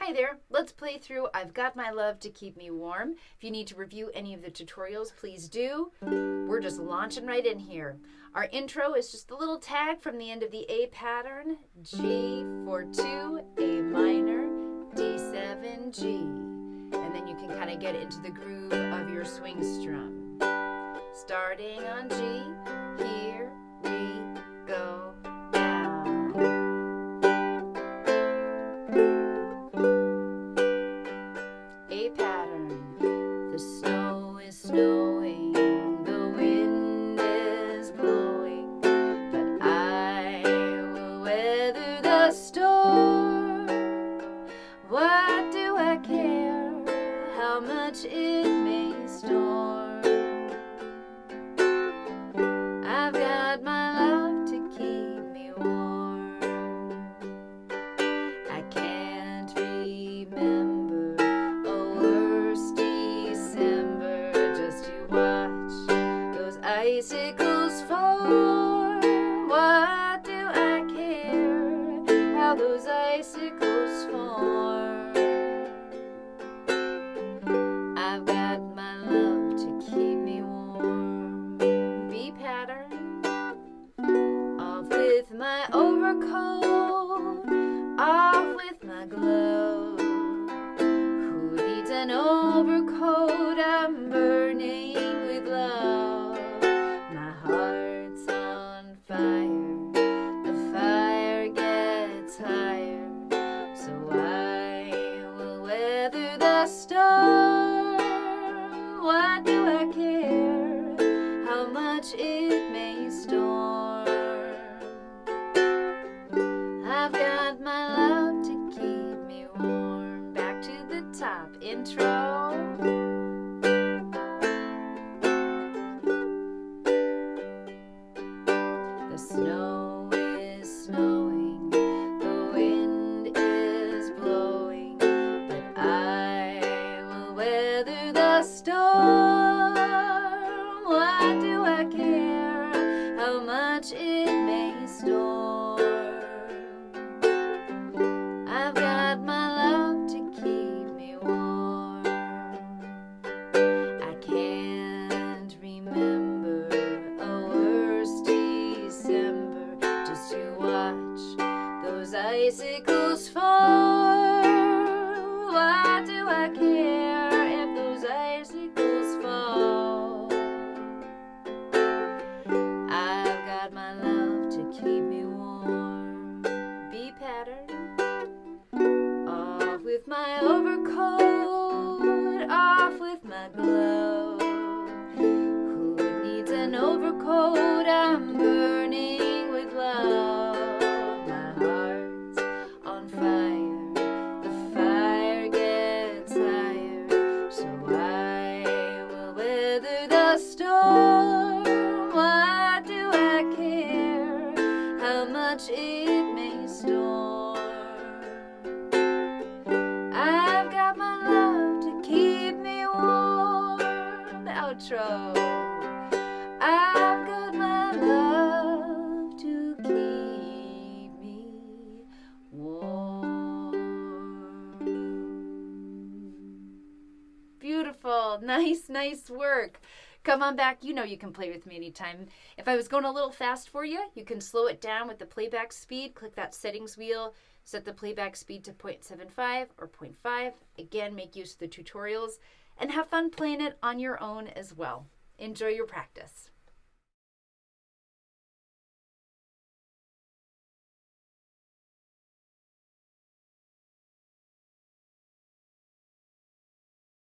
Hi there, let's play through I've Got My Love to Keep Me Warm. If you need to review any of the tutorials, please do. We're just launching right in here. Our intro is just a little tag from the end of the A pattern. G, 4-2, A minor, D7, G. And then you can kind of get into the groove of your swing strum. Starting on G, here we go. A pattern. The snow is snowing, the wind is blowing, but I will weather the storm. What do I care how much it may storm? I've got my love to keep me warm. I can't remember icicles form. What do I care how those icicles form? I've got my love to keep me warm. B pattern. Off with my overcoat, off with my glove. Who needs an overcoat? I'm burning with love. Storm. What do I care how much it may storm? I've got my love to keep me warm. Back to the top. Intro. The snow is snowing, the wind is blowing, but I weather the storm. What do I care how much it may storm? I've got my love to keep me warm. I can't remember a worse December just to watch those icicles fall. What do I care if those icicles fall? I've got my love to keep me warm. B pattern. Off with my overcoat, off with my glove. Who needs an overcoat? I'm burning with love. My heart's on fire. Storm. What do I care how much it may storm? I've got my love to keep me warm. Outro. I've got my love to keep me warm. Beautiful. Nice work. Come on back. You know you can play with me anytime. If I was going a little fast for you, you can slow it down with the playback speed. Click that settings wheel. Set the playback speed to 0.75 or 0.5. Again, make use of the tutorials and have fun playing it on your own as well. Enjoy your practice.